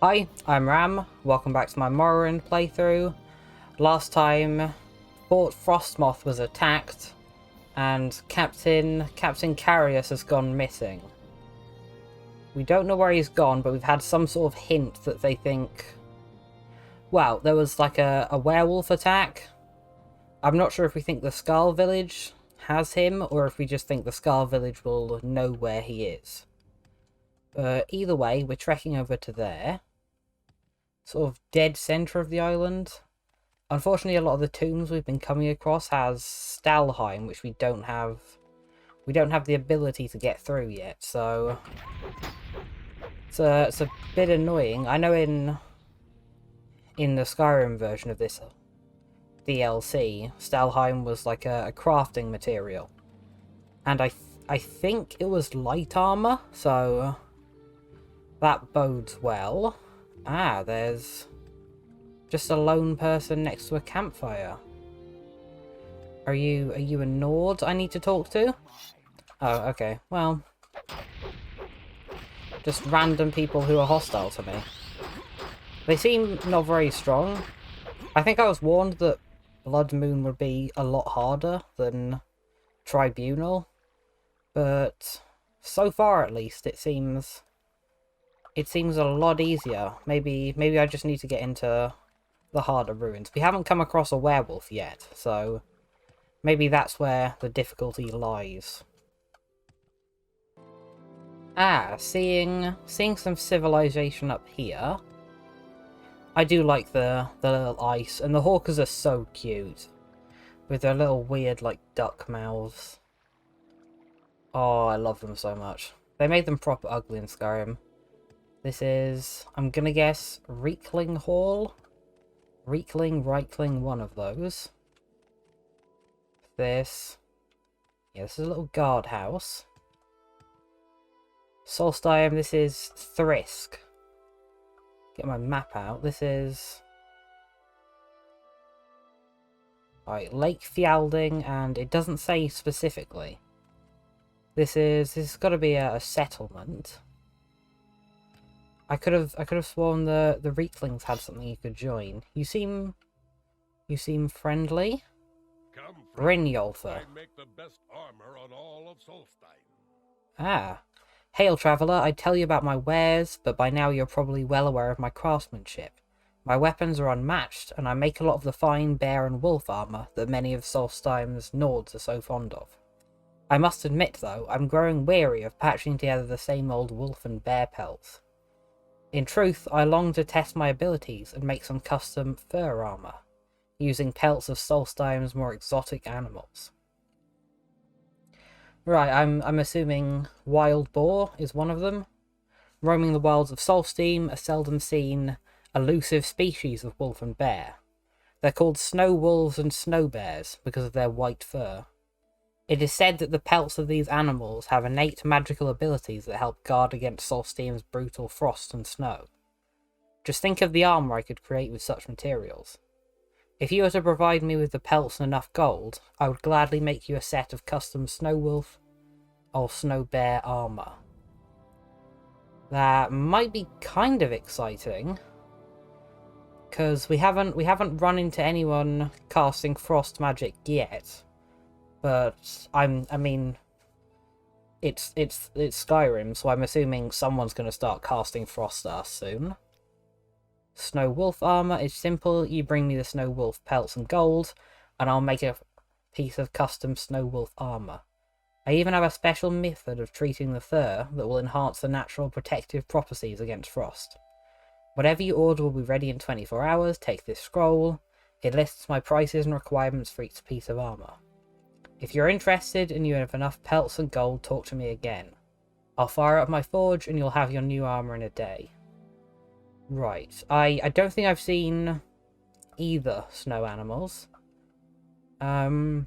Hi, I'm Ram. Welcome back to my Morrowind playthrough. Last time, Fort Frostmoth was attacked, and Captain Carius has gone missing. We don't know where he's gone, but we've had some sort of hint that they think... Well, there was like a werewolf attack. I'm not sure if we think the Skaal village has him, or if we just think the Skaal village will know where he is. Either way, we're trekking over to there. Sort of dead centre of the island. Unfortunately, a lot of the tombs we've been coming across has Solstheim, which we don't have the ability to get through yet, so it's a bit annoying. I know in the Skyrim version of this DLC, Solstheim was like a crafting material, and I think it was light armor, so that bodes well. Ah, there's just a lone person next to a campfire. Are you a Nord I need to talk to? Oh, okay. Well, just random people who are hostile to me. They seem not very strong. I think I was warned that Blood Moon would be a lot harder than Tribunal, but so far at least it seems a lot easier. Maybe I just need to get into the harder ruins. We haven't come across a werewolf yet, so maybe that's where the difficulty lies. Ah, seeing some civilization up here. I do like the little ice, and the hawkers are so cute. With their little weird, like, duck mouths. Oh, I love them so much. They made them proper ugly in Skyrim. This is, I'm gonna guess, Reekling Hall? Reikling, one of those. This. Yeah, this is a little guardhouse. Solstheim, this is Thrisk. Get my map out. This is... Alright, Lake Fjalding, and it doesn't say specifically. This has got to be a settlement. I could have sworn the Reeklings had something you could join. You seem friendly. Brynjolfur. Ah. Hail, traveller. I'd tell you about my wares, but by now you're probably well aware of my craftsmanship. My weapons are unmatched, and I make a lot of the fine bear and wolf armour that many of Solstheim's Nords are so fond of. I must admit, though, I'm growing weary of patching together the same old wolf and bear pelts. In truth, I long to test my abilities and make some custom fur armour, using pelts of Solstheim's more exotic animals. Right, I'm assuming wild boar is one of them. Roaming the wilds of Solstheim, a seldom seen, elusive species of wolf and bear. They're called snow wolves and snow bears because of their white fur. It is said that the pelts of these animals have innate magical abilities that help guard against Solstheim's brutal frost and snow. Just think of the armor I could create with such materials. If you were to provide me with the pelts and enough gold, I would gladly make you a set of custom snow wolf or snow bear armor. That might be kind of exciting, because we haven't run into anyone casting frost magic yet. But I mean, it's Skyrim, so I'm assuming someone's going to start casting frost at us soon. Snow wolf armor is simple. You bring me the snow wolf pelts and gold, and I'll make a piece of custom snow wolf armor. I even have a special method of treating the fur that will enhance the natural protective properties against frost. Whatever you order will be ready in 24 hours. Take this scroll. It lists my prices and requirements for each piece of armor. If you're interested and you have enough pelts and gold, talk to me again. I'll fire up my forge and you'll have your new armor in a day. Right, I don't think I've seen either snow animals. I'll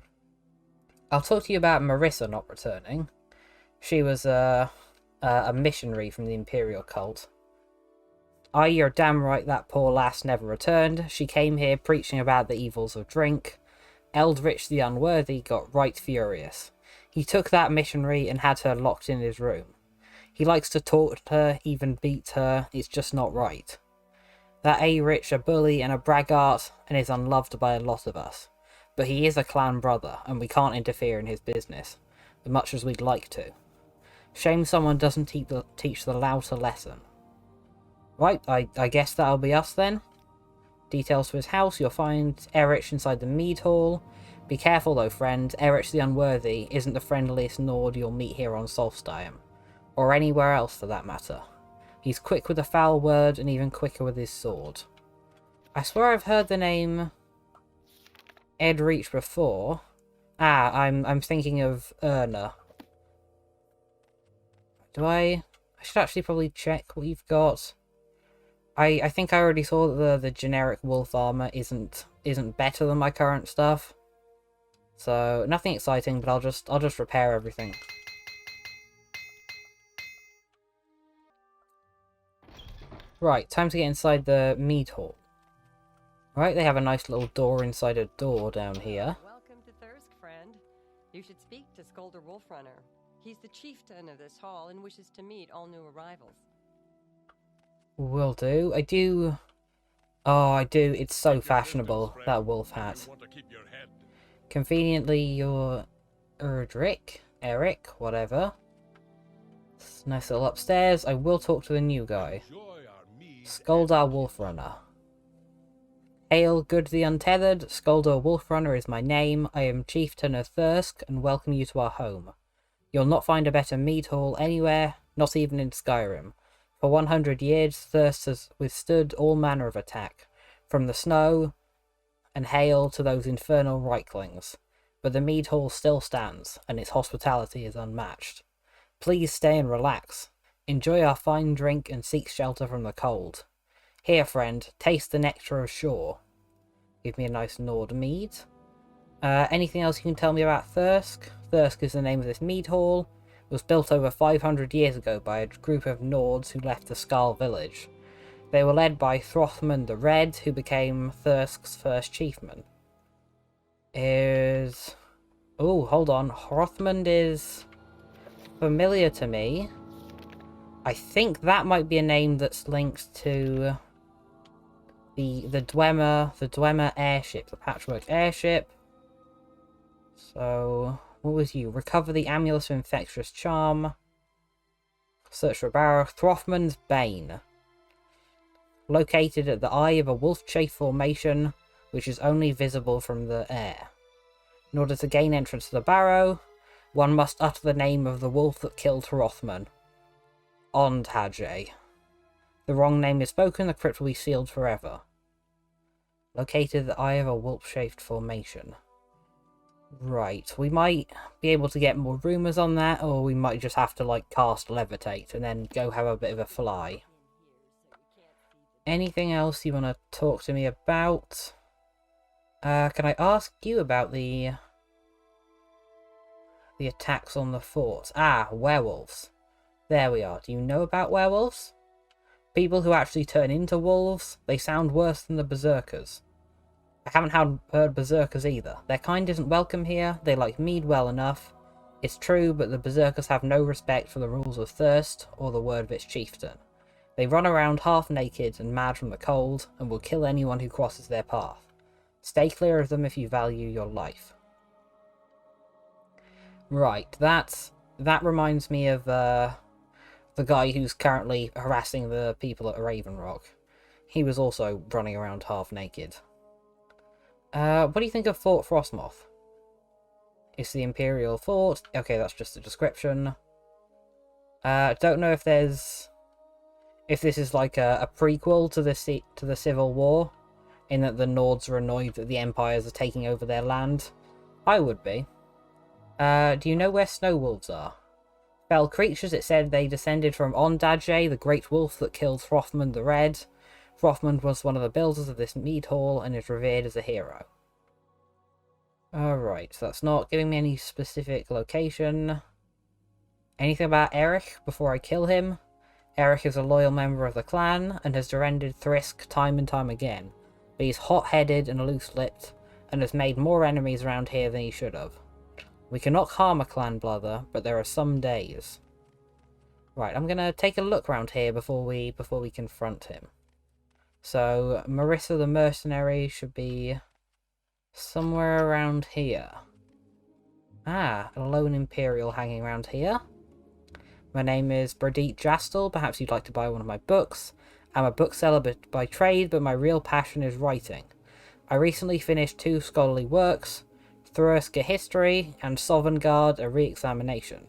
talk to you about Marissa not returning. She was a missionary from the Imperial cult. Aye, you're damn right that poor lass never returned. She came here preaching about the evils of drink. Eldritch the Unworthy got right furious. He took that missionary and had her locked in his room. He likes to taunt her, even beat her. It's just not right. That A-Rich a bully and a braggart and is unloved by a lot of us. But he is a clan brother, and we can't interfere in his business, as much as we'd like to. Shame someone doesn't teach the lout a lesson. Right, I guess that'll be us then. Details for his house, you'll find Erich inside the mead hall. Be careful though, friend. Erich the Unworthy isn't the friendliest Nord you'll meet here on Solstheim, or anywhere else for that matter. He's quick with a foul word and even quicker with his sword. I swear I've heard the name Edreach before. Ah, I'm thinking of Erna. I should actually probably check what you've got. I think I already saw that the generic wolf armor isn't better than my current stuff. So nothing exciting, but I'll just repair everything. Right, time to get inside the mead hall. Right, they have a nice little door inside a door down here. Welcome to Thirsk, friend. You should speak to Skolder Wolfrunner. He's the chieftain of this hall and wishes to meet all new arrivals. Will do. I do. Oh, I do. It's so fashionable, that wolf hat. Conveniently, you're Eric, whatever. It's nice little upstairs. I will talk to the new guy. Skoldar Wolfrunner. Hail, good the untethered. Skoldar Wolfrunner is my name. I am chieftain of Thirsk, and welcome you to our home. You'll not find a better mead hall anywhere, not even in Skyrim. For 100 years, Thirst has withstood all manner of attack, from the snow and hail to those infernal Reiklings. But the mead hall still stands, and its hospitality is unmatched. Please stay and relax. Enjoy our fine drink and seek shelter from the cold. Here, friend, taste the nectar of shore. Give me a nice Nord mead. Anything else you can tell me about Thirsk? Thirsk is the name of this mead hall. It was built over 500 years ago by a group of Nords who left the Skaal village. They were led by Throthmund the Red, who became Thirsk's first chiefman. Oh, hold on. Throthmund is familiar to me. I think that might be a name that's linked to the Dwemer airship, the Patchwork airship. So, what was you? Recover the amulet of infectious charm. Search for a barrow. Throthmund's Bane. Located at the eye of a wolf-chafe formation, which is only visible from the air. In order to gain entrance to the barrow, one must utter the name of the wolf that killed Throthmund. Ondhage. The wrong name is spoken, the crypt will be sealed forever. Located at the eye of a wolf-shaped formation. Right, we might be able to get more rumours on that, or we might just have to, like, cast Levitate and then go have a bit of a fly. Anything else you want to talk to me about? Can I ask you about the attacks on the fort? Ah, werewolves. There we are. Do you know about werewolves? People who actually turn into wolves, they sound worse than the berserkers. I haven't heard berserkers either. Their kind isn't welcome here, they like mead well enough. It's true, but the berserkers have no respect for the rules of Thirst or the word of its chieftain. They run around half naked and mad from the cold, and will kill anyone who crosses their path. Stay clear of them if you value your life. Right, that reminds me of the guy who's currently harassing the people at Raven Rock. He was also running around half naked. What do you think of Fort Frostmoth? It's the Imperial Fort. Okay, that's just a description. Don't know if this is like a prequel to the Civil War, in that the Nords are annoyed that the Empires are taking over their land. I would be. Do you know where snow wolves are? Fell creatures, it said they descended from Ondhage, the great wolf that killed Throthmund the Red. Throthmund was one of the builders of this mead hall and is revered as a hero. Alright, so that's not giving me any specific location. Anything about Erich before I kill him? Erich is a loyal member of the clan and has defended Thirsk time and time again, but he's hot-headed and loose-lipped and has made more enemies around here than he should have. We cannot harm a clan brother, but there are some days. Right, I'm gonna take a look around here before we confront him. So, Marissa the mercenary should be somewhere around here. Ah, a lone Imperial hanging around here. My name is Bradit Jastel. Perhaps you'd like to buy one of my books. I'm a bookseller by trade, but my real passion is writing. I recently finished 2 scholarly works, Thruska History and Sovngarde, a re-examination.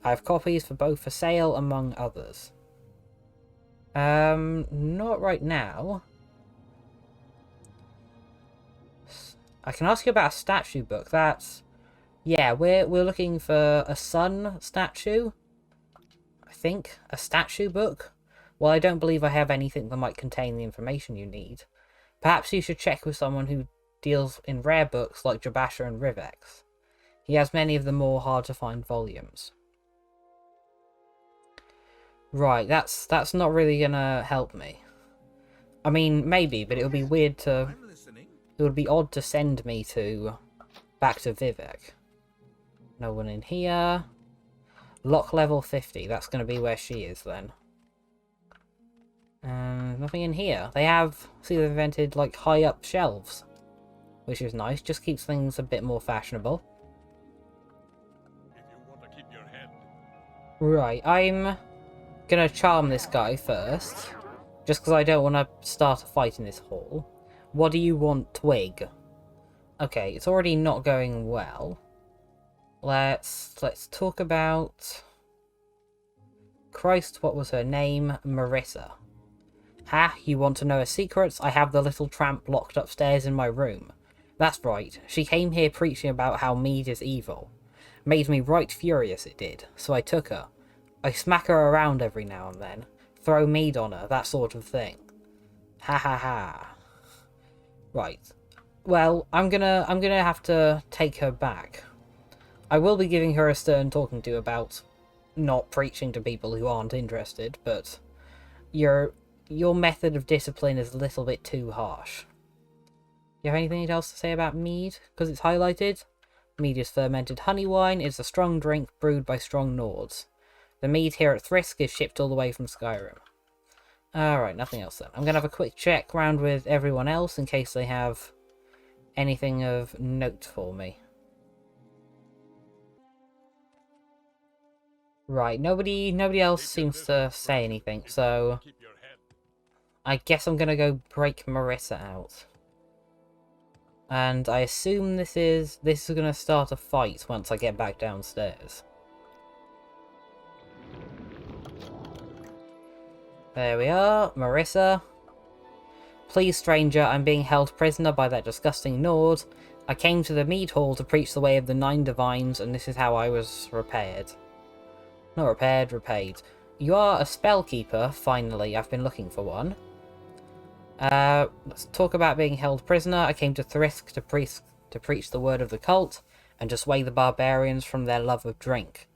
I have copies for both for sale, among others. Not right now. I can ask you about a statue book. That's... Yeah, we're looking for a sun statue. I think. A statue book? Well, I don't believe I have anything that might contain the information you need. Perhaps you should check with someone who deals in rare books like Jabasha and Rivex. He has many of the more hard-to-find volumes. Right, that's not really gonna help me. I mean, maybe, but it would be weird to... It would be odd to send me back to Vivek. No one in here. Lock level 50, that's gonna be where she is then. Nothing in here. They have... See, they've invented, like, high-up shelves. Which is nice, just keeps things a bit more fashionable. If you want to keep your head. Right, I'm gonna charm this guy first. Just because I don't want to start a fight in this hall. What do you want, Twig? Okay, it's already not going well. Let's talk about... Christ, what was her name? Marissa. Ha, you want to know her secrets? I have the little tramp locked upstairs in my room. That's right, she came here preaching about how mead is evil. Made me right furious, it did, so I took her. I smack her around every now and then. Throw mead on her, that sort of thing. Ha ha ha. Right. Well, I'm gonna have to take her back. I will be giving her a stern talking to about not preaching to people who aren't interested, but your method of discipline is a little bit too harsh. You have anything else to say about mead? Because it's highlighted. Mead is fermented honey wine. It's a strong drink brewed by strong Nords. The mead here at Thrisk is shipped all the way from Skyrim. Alright, nothing else then. I'm going to have a quick check round with everyone else in case they have anything of note for me. Right, nobody else seems to say anything, so I guess I'm going to go break Marissa out. And I assume this is going to start a fight once I get back downstairs. There we are, Marissa. Please, stranger, I'm being held prisoner by that disgusting Nord. I came to the mead hall to preach the way of the 9 divines, and this is how I was repaired. Not repaired, repaid. You are a spellkeeper, finally. I've been looking for one. Let's talk about being held prisoner. I came to Thrisk to preach the word of the cult, and to sway the barbarians from their love of drink.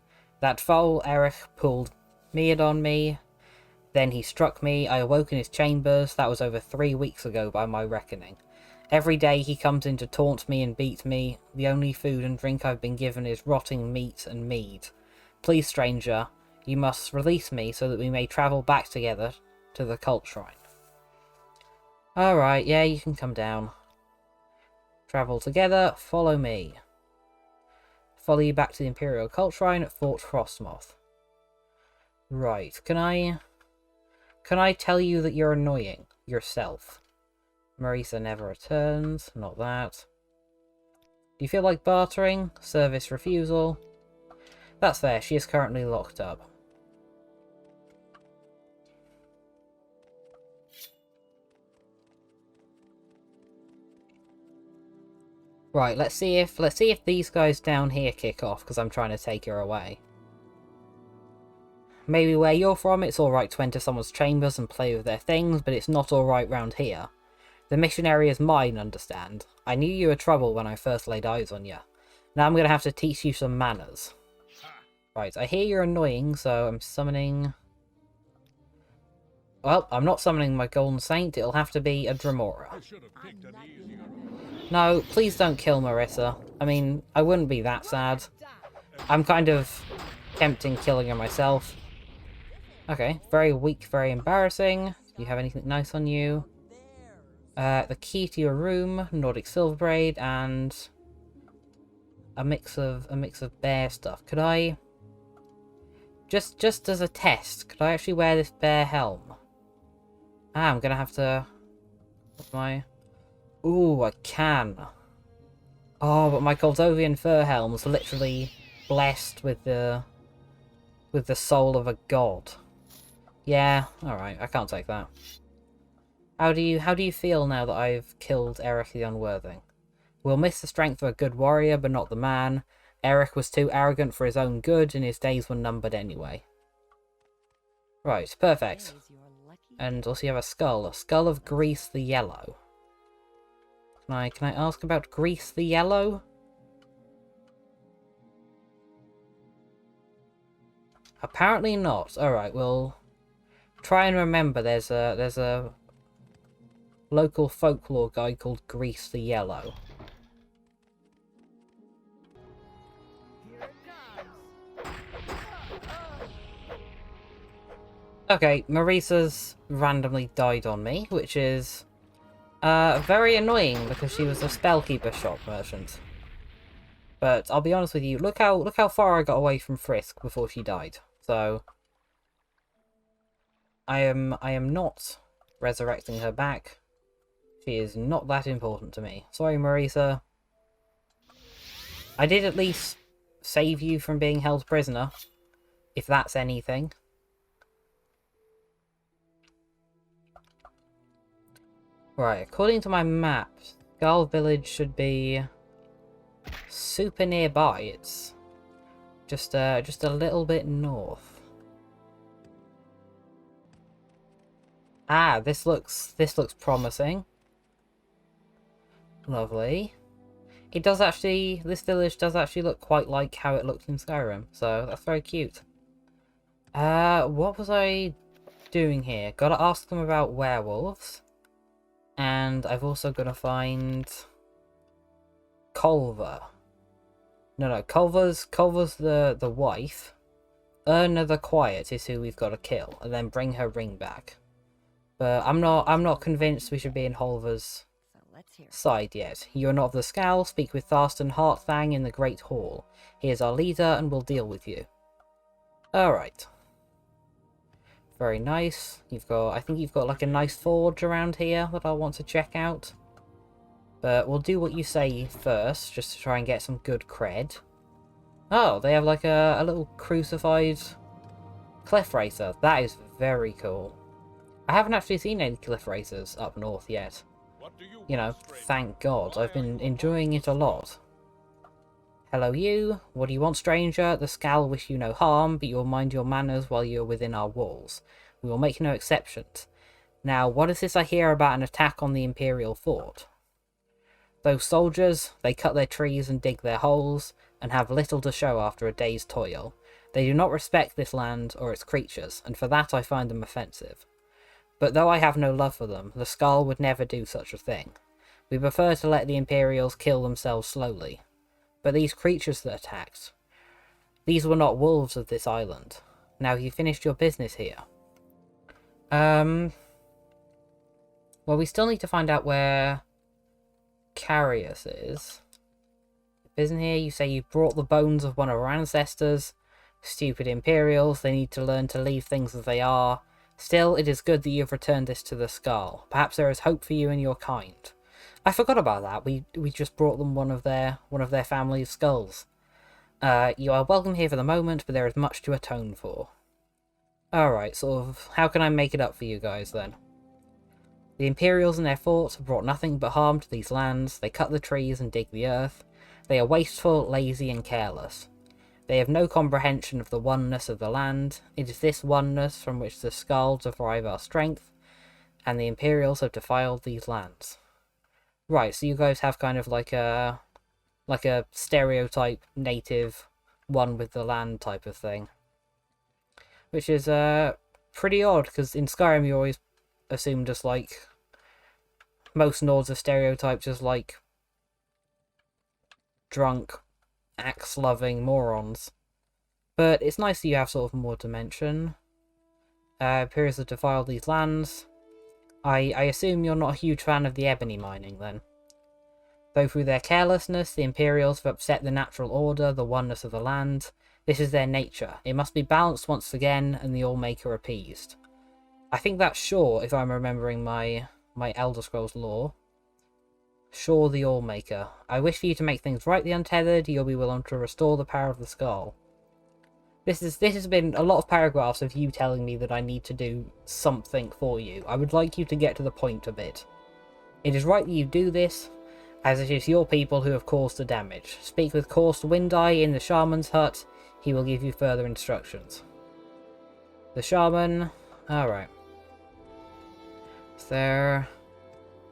That foul Erich pulled mead on me. Then he struck me. I awoke in his chambers. That was over 3 weeks ago by my reckoning. Every day he comes in to taunt me and beat me. The only food and drink I've been given is rotting meat and mead. Please, stranger, you must release me so that we may travel back together to the cult shrine. Alright, yeah, you can come down. Travel together, follow me. Follow you back to the Imperial Cult Shrine at Fort Frostmoth. Right, can I tell you that you're annoying yourself? Marissa never returns, not that. Do you feel like bartering? Service refusal. That's fair, she is currently locked up. Right, let's see if these guys down here kick off, because I'm trying to take her away. Maybe where you're from, it's alright to enter someone's chambers and play with their things, but it's not alright round here. The mission area is mine, understand? I knew you were trouble when I first laid eyes on you. Now I'm going to have to teach you some manners. Right, I hear you're annoying, so I'm summoning... Well, I'm not summoning my Golden Saint, it'll have to be a Dremora. No, please don't kill Marissa. I mean, I wouldn't be that sad. I'm kind of tempting killing her myself. Okay, very weak, very embarrassing. Do you have anything nice on you? The key to your room, Nordic silver braid, and a mix of bear stuff. Could I just as a test, could I actually wear this bear helm? Ah, I'm gonna have to. What's my? Ooh, I can. Oh, but my Koldovian fur helm's literally blessed with the soul of a god. Yeah, all right, I can't take that. How do you feel now that I've killed Eric the Unworthy? We'll miss the strength of a good warrior, but not the man. Eric was too arrogant for his own good, and his days were numbered anyway. Right, perfect. And also you have a skull of Grease the Yellow. Can I ask about Grease the Yellow? Apparently not. Alright, well, try and remember there's a local folklore guy called Grease the Yellow. Okay, Marisa's randomly died on me, which is very annoying because she was a spellkeeper shop merchant. But I'll be honest with you, look how far I got away from Frisk before she died. So I am not resurrecting her back. She is not that important to me. Sorry, Marisa. I did at least save you from being held prisoner, if that's anything. Right, according to my map, Skaal village should be super nearby. It's just a little bit north. Ah, this looks promising. Lovely. It does actually, this village does actually look quite like how it looked in Skyrim, so that's very cute. What was I doing here? Gotta ask them about werewolves. And I've also gotta find Culver. No, Culver's the wife. Erna the Quiet is who we've got to kill, and then bring her ring back. But I'm not convinced we should be in Holver's side yet. You are not of the Skaal. Speak with Tharstan Heartfang in the Great Hall. He is our leader and will deal with you. Alright. Very nice. I think you've got like a nice forge around here that I'll want to check out. But we'll do what you say first, just to try and get some good cred. Oh, they have like a little crucified cliff racer. That is very cool. I haven't actually seen any cliff racers up north yet. You know, thank God. I've been enjoying it a lot. Hello you. What do you want, stranger? The Skaal wish you no harm, but you will mind your manners while you are within our walls. We will make no exceptions. Now, what is this I hear about an attack on the Imperial fort? Those soldiers, they cut their trees and dig their holes, and have little to show after a day's toil. They do not respect this land or its creatures, and for that I find them offensive. But though I have no love for them, the Skaal would never do such a thing. We prefer to let the Imperials kill themselves slowly. But these creatures that attacked, these were not wolves of this island. Now you finished your business here. Well, we still need to find out where Carius is. Isn't here? You say you brought the bones of one of our ancestors. Stupid Imperials, they need to learn to leave things as they are. Still, it is good that you have returned this to the Skaal. Perhaps there is hope for you and your kind. I forgot about that. We just brought them one of their family's skulls. You are welcome here for the moment, but there is much to atone for. Alright, sort of, how can I make it up for you guys then? The Imperials and their fort have brought nothing but harm to these lands. They cut the trees and dig the earth. They are wasteful, lazy, and careless. They have no comprehension of the oneness of the land. It is this oneness from which the Skaal derive our strength, and the Imperials have defiled these lands. Right, so you guys have kind of like a stereotype native one with the land type of thing. Which is pretty odd, because in Skyrim you always assume just like most Nords are stereotyped as like drunk, axe-loving morons. But it's nice that you have sort of more dimension. appears to defile these lands. I assume you're not a huge fan of the ebony mining, then. Though through their carelessness, the Imperials have upset the natural order, the oneness of the land. This is their nature. It must be balanced once again, and the Allmaker appeased. I think that's Shaw, if I'm remembering my Elder Scrolls lore. Shaw the Allmaker. I wish for you to make things right, the Untethered. You'll be willing to restore the power of the Skaal. This has been a lot of paragraphs of you telling me that I need to do something for you. I would like you to get to the point a bit. It is right that you do this, as it is your people who have caused the damage. Speak with Corst Windeye in the Shaman's hut. He will give you further instructions. The Shaman... Alright. Is there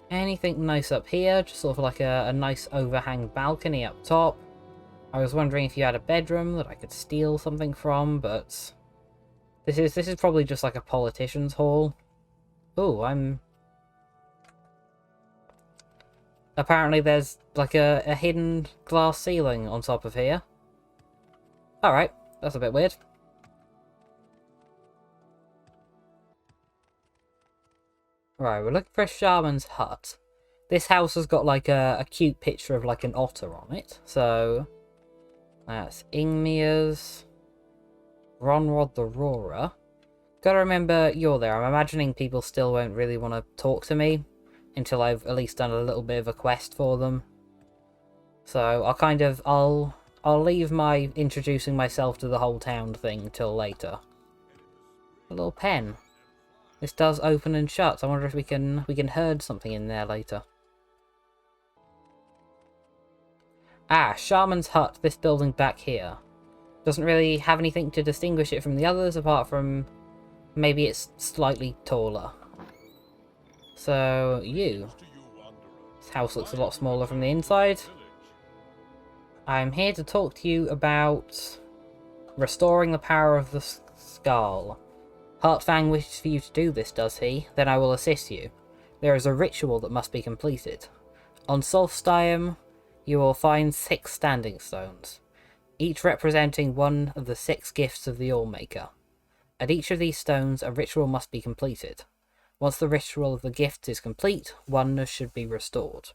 anything nice up here? Just sort of like a nice overhang balcony up top. I was wondering if you had a bedroom that I could steal something from, but... This is probably just like a politician's hall. Ooh, apparently there's like a hidden glass ceiling on top of here. Alright, that's a bit weird. Right, we're looking for a shaman's hut. This house has got like a cute picture of like an otter on it, so... That's Ingmir's. Ronrod the Roarer. Gotta remember you're there. I'm imagining people still won't really want to talk to me until I've at least done a little bit of a quest for them. So I'll leave my introducing myself to the whole town thing till later. A little pen. This does open and shut. I wonder if we can herd something in there later. Ah, Shaman's hut, this building back here. Doesn't really have anything to distinguish it from the others, apart from maybe it's slightly taller. So, you. This house looks a lot smaller from the inside. I'm here to talk to you about restoring the power of the Skaal. Heartfang wishes for you to do this, does he? Then I will assist you. There is a ritual that must be completed. On Solstheim, you will find 6 standing stones, each representing one of the 6 gifts of the Allmaker. At each of these stones, a ritual must be completed. Once the ritual of the gifts is complete, oneness should be restored.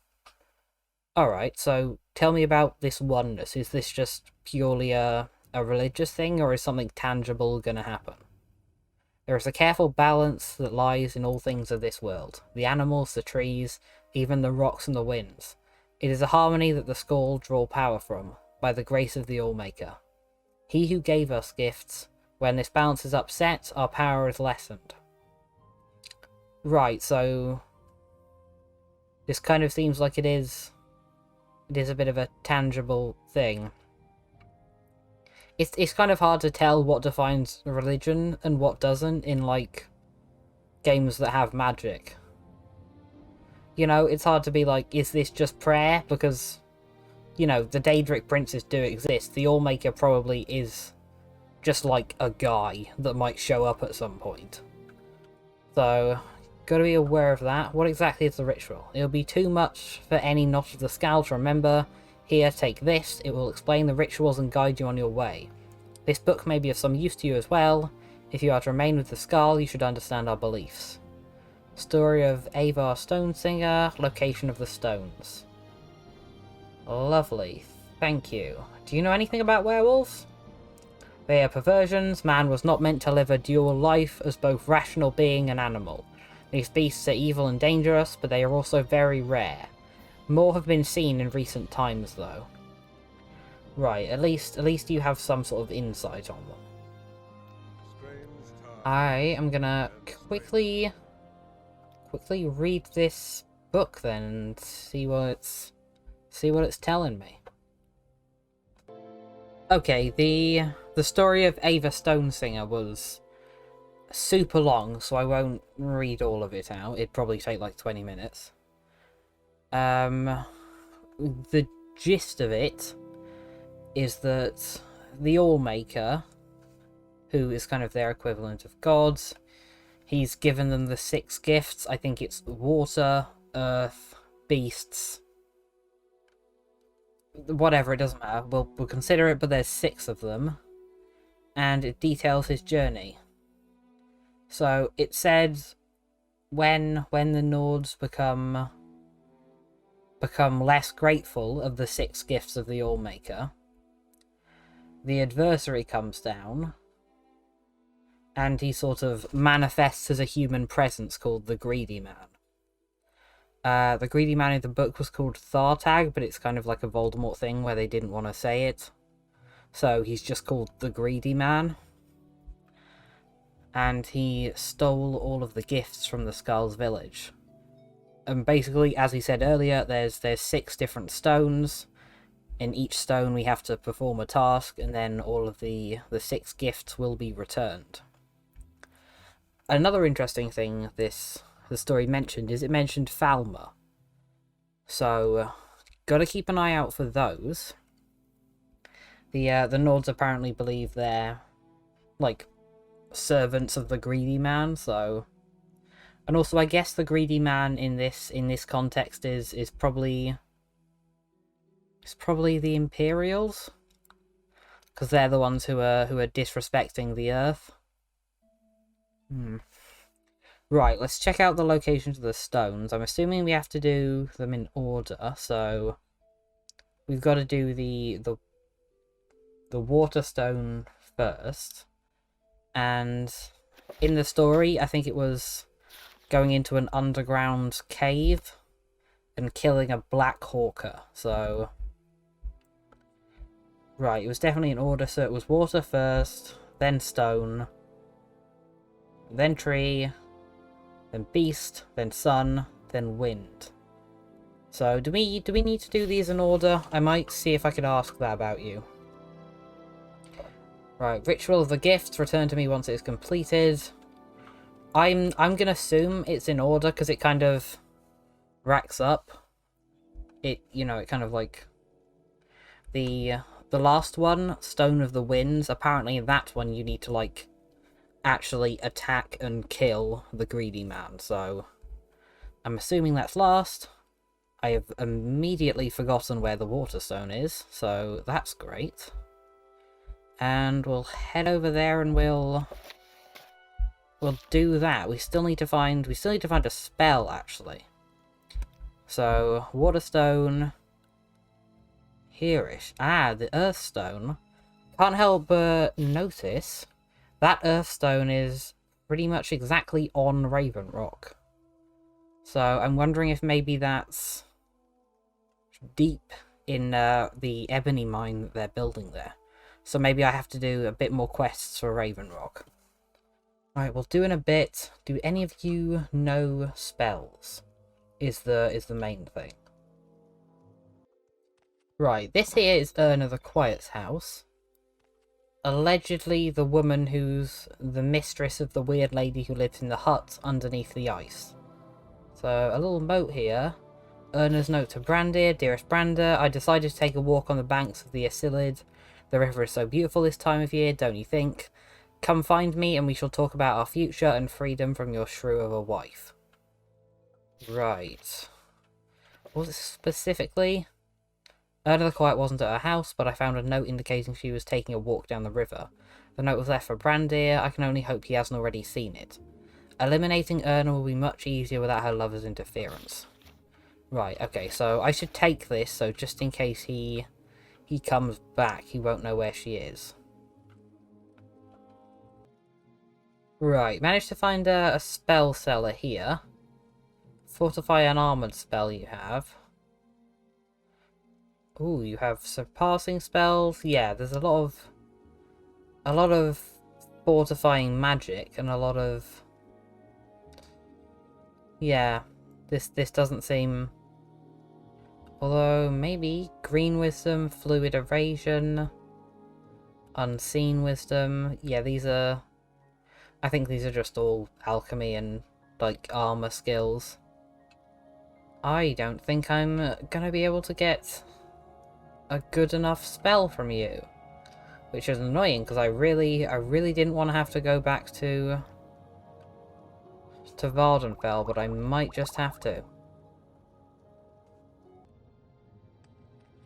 Alright, so tell me about this oneness. Is this just purely a religious thing, or is something tangible going to happen? There is a careful balance that lies in all things of this world. The animals, the trees, even the rocks and the winds. It is a harmony that the Skaal draw power from, by the grace of the Allmaker. He who gave us gifts, when this balance is upset, our power is lessened. Right, so... this kind of seems like it is a bit of a tangible thing. It's kind of hard to tell what defines religion and what doesn't in, like, games that have magic. You know, it's hard to be like, is this just prayer? Because, you know, the Daedric princes do exist. The Allmaker probably is just like a guy that might show up at some point. So, gotta be aware of that. What exactly is the ritual? It'll be too much for any Knot of the Skaal to remember. Here, take this. It will explain the rituals and guide you on your way. This book may be of some use to you as well. If you are to remain with the Skaal, you should understand our beliefs. Story of Avar Stonesinger, location of the stones. Lovely, thank you. Do you know anything about werewolves? They are perversions. Man was not meant to live a dual life as both rational being and animal. These beasts are evil and dangerous, but they are also very rare. More have been seen in recent times, though. Right, at least you have some sort of insight on them. I am gonna quickly read this book then and see what it's telling me. Okay, the story of Ava Stonesinger was super long, so I won't read all of it out. It'd probably take like 20 minutes. The gist of it is that the Allmaker, who is kind of their equivalent of gods, he's given them the 6 gifts. I think it's water, earth, beasts, whatever, it doesn't matter. We'll consider it, but there's 6 of them. And it details his journey. So it said when the Nords become less grateful of the 6 gifts of the Allmaker, the adversary comes down, and he sort of manifests as a human presence called the Greedy Man. The Greedy Man in the book was called Thartag, but it's kind of like a Voldemort thing where they didn't want to say it. So he's just called the Greedy Man. And he stole all of the gifts from the Skaal's village. And basically, as he said earlier, there's 6 different stones. In each stone we have to perform a task, and then all of the 6 gifts will be returned. Another interesting thing the story mentioned is it mentioned Falmer. So, gotta keep an eye out for those. The Nords apparently believe they're, like, servants of the Greedy Man, so... And also, I guess the Greedy Man in this context is probably... It's probably the Imperials, because they're the ones who are disrespecting the Earth. Right, let's check out the locations of the stones. I'm assuming we have to do them in order, so we've got to do the water stone first. And in the story, I think it was going into an underground cave and killing a Black Hawker, so... Right, it was definitely in order, so it was water first, then stone, then tree, then beast, then sun, then wind. So, do we need to do these in order? I might see if I could ask that about you. Right, Ritual of the Gifts, return to me once it is completed. I'm gonna assume it's in order, because it kind of racks up. It kind of like... The last one, Stone of the Winds, apparently that one you need to, like, actually attack and kill the Greedy Man, so... I'm assuming that's last. I have immediately forgotten where the water stone is, so that's great. And we'll head over there and we'll do that. We still need to find a spell, actually. So, water stone... Hereish. Ah, the Earthstone. Can't help but notice that Earthstone is pretty much exactly on Raven Rock. So I'm wondering if maybe that's deep in the ebony mine that they're building there. So maybe I have to do a bit more quests for Raven Rock. Right, we'll do in a bit. Do any of you know spells? Is the main thing. Right, this here is Erna the Quiet's house. Allegedly the woman who's the mistress of the weird lady who lives in the hut underneath the ice. So, a little note here. Erna's note to Brandir. Dearest Brandir, I decided to take a walk on the banks of the Asilid. The river is so beautiful this time of year, don't you think? Come find me and we shall talk about our future and freedom from your shrew of a wife. Right. What was it specifically? Erna the Quiet wasn't at her house, but I found a note indicating she was taking a walk down the river. The note was left for Brandir. I can only hope he hasn't already seen it. Eliminating Erna will be much easier without her lover's interference. Right, okay, so I should take this, so just in case he comes back, he won't know where she is. Right, managed to find a spell seller here. Fortify an armored spell you have. Ooh, you have surpassing spells. Yeah, there's a lot of fortifying magic and a lot of... Yeah, this doesn't seem... Although, maybe Green Wisdom, Fluid Evasion, Unseen Wisdom. Yeah, these are... I think these are just all alchemy and, like, armor skills. I don't think I'm gonna be able to get a good enough spell from you. Which is annoying, because I really didn't want to have to go back to Vardenfell, but I might just have to. I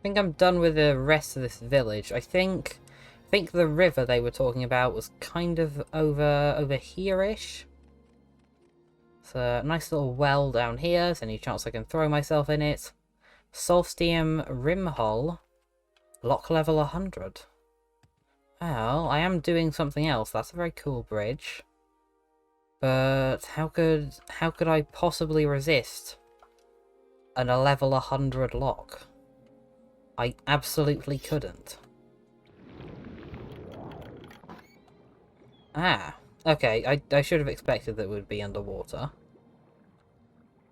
think I'm done with the rest of this village. I think the river they were talking about was kind of over here-ish. It's a nice little well down here. Is any chance I can throw myself in it? Solstheim rim hull. Lock level 100. Well, I am doing something else. That's a very cool bridge. But how could I possibly resist a level 100 lock? I absolutely couldn't. Ah, okay. I should have expected that it would be underwater.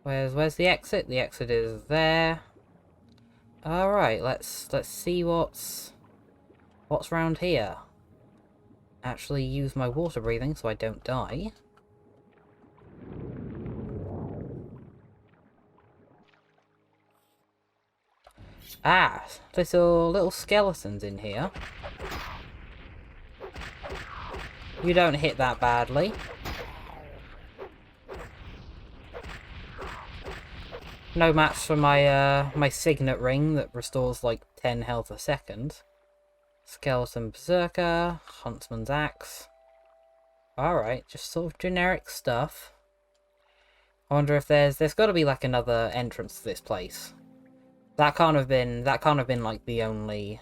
Where's the exit? The exit is there. All right, let's see what's round here. Actually use my water breathing so I don't die. Ah, little skeletons in here. You don't hit that badly. No match for my my signet ring that restores like 10 health a second. Skeleton berserker, huntsman's axe. Alright, just sort of generic stuff. I wonder if there's got to be like another entrance to this place. That can't have been like the only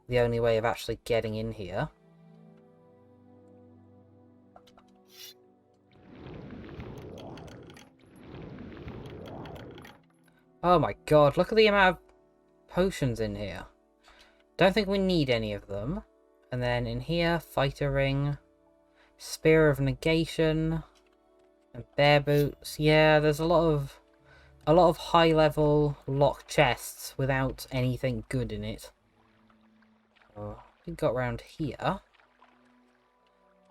way of actually getting in here. Oh my god, look at the amount of potions in here. Don't think we need any of them. And then in here, fighter ring, spear of negation, and bear boots. Yeah, there's a lot of high level lock chests without anything good in it. We got around here.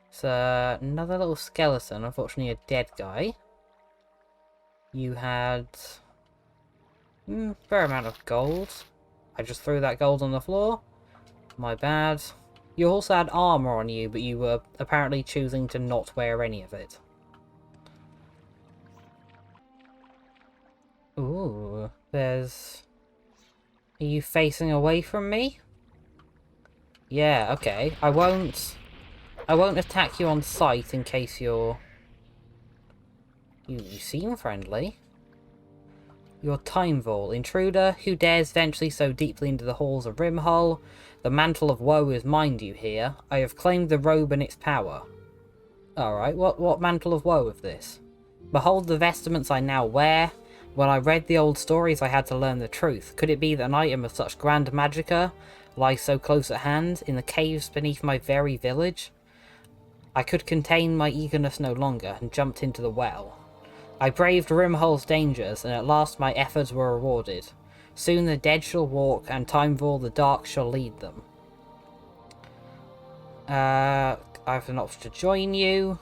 It's another little skeleton, unfortunately a dead guy. You had fair amount of gold. I just threw that gold on the floor. My bad. You also had armor on you, but you were apparently choosing to not wear any of it. Ooh, there's... Are you facing away from me? Yeah, okay. I won't attack you on sight in case you're... You seem friendly. Your time vault. Intruder, who dares venture so deeply into the halls of Rimhull? The mantle of woe is mine, you hear. I have claimed the robe and its power. Alright, what mantle of woe of this? Behold the vestments I now wear. When I read the old stories, I had to learn the truth. Could it be that an item of such grand magicka lies so close at hand, in the caves beneath my very village? I could contain my eagerness no longer, and jumped into the well. I braved Rimhull's dangers, and at last my efforts were rewarded. Soon the dead shall walk, and Timevall the dark shall lead them. I have an option to join you,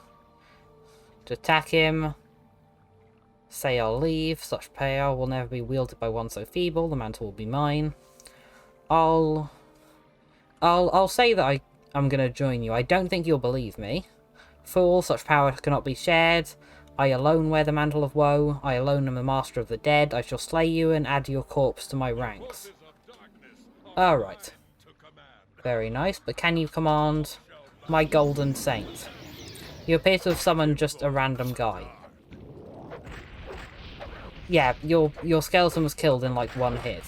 to attack him. Say I'll leave. Such power will never be wielded by one so feeble. The mantle will be mine. I'll say that I'm gonna join you. I don't think you'll believe me. Fool, such power cannot be shared. I alone wear the mantle of woe. I alone am the master of the dead. I shall slay you and add your corpse to my ranks. Alright. Very nice, but can you command my golden saint? You appear to have summoned just a random guy. Yeah, your skeleton was killed in like one hit.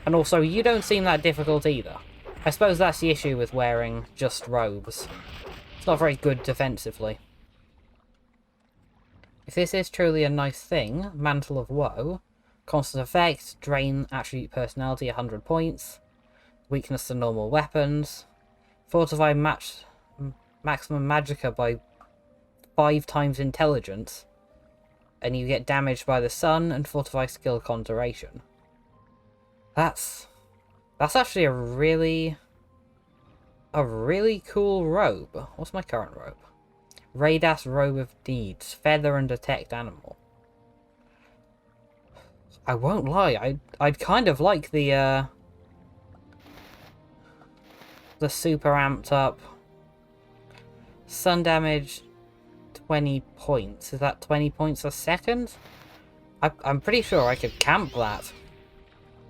And also, you don't seem that difficult either. I suppose that's the issue with wearing just robes. It's not very good defensively. If this is truly a nice thing, Mantle of Woe, constant effect, drain attribute personality 100 points, weakness to normal weapons, fortify maximum magicka by 5 times intelligence, and you get damaged by the sun, and fortify skill conjuration. That's actually a really cool robe. What's my current robe? Raidas Robe of Deeds, feather and detect animal. I won't lie, I'd kind of like the super amped up sun damage 20 points. Is that 20 points a second? I'm pretty sure I could camp that.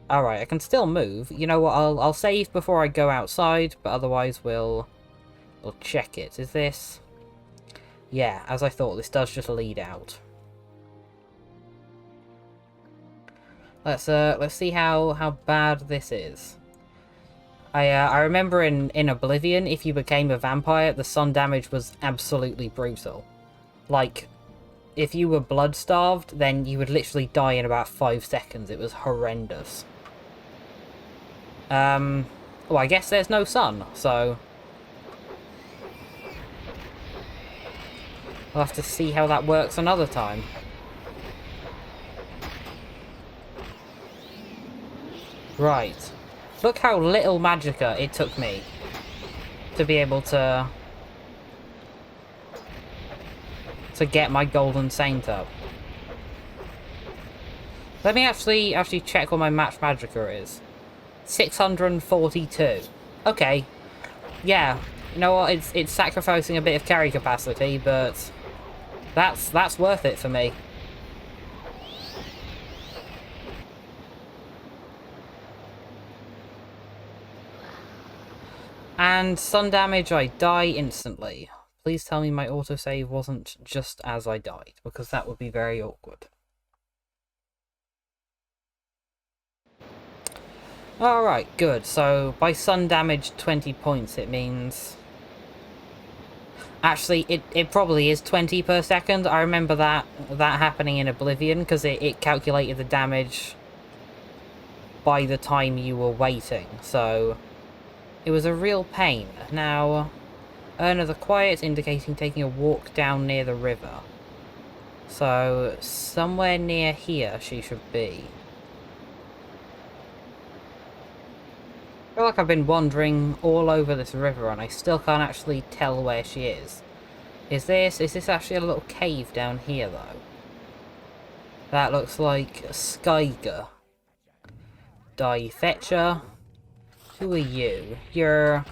Alright, I can still move. You know what, I'll save before I go outside, but otherwise we'll check it. Is this... Yeah, as I thought, this does just lead out. Let's see how bad this is. I remember in Oblivion, if you became a vampire, the sun damage was absolutely brutal. Like, if you were blood-starved, then you would literally die in about 5 seconds. It was horrendous. Well, I guess there's no sun, so... we'll have to see how that works another time. Right. Look how little magicka it took me to be able to get my golden saint up. Let me actually check what my match magicka is. 642. Okay. Yeah. You know what? It's sacrificing a bit of carry capacity, but that's worth it for me. And sun damage, I die instantly. Please tell me my autosave wasn't just as I died, because that would be very awkward. Alright, good. So, by sun damage 20 points, it means... Actually, it probably is 20 per second. I remember that happening in Oblivion, because it calculated the damage by the time you were waiting, so... It was a real pain. Now, Urn of the Quiet indicating taking a walk down near the river. So, somewhere near here she should be. I feel like I've been wandering all over this river and I still can't actually tell where she is. Is this actually a little cave down here, though? That looks like a Skyga. Die Fetcher. Who are you? You're...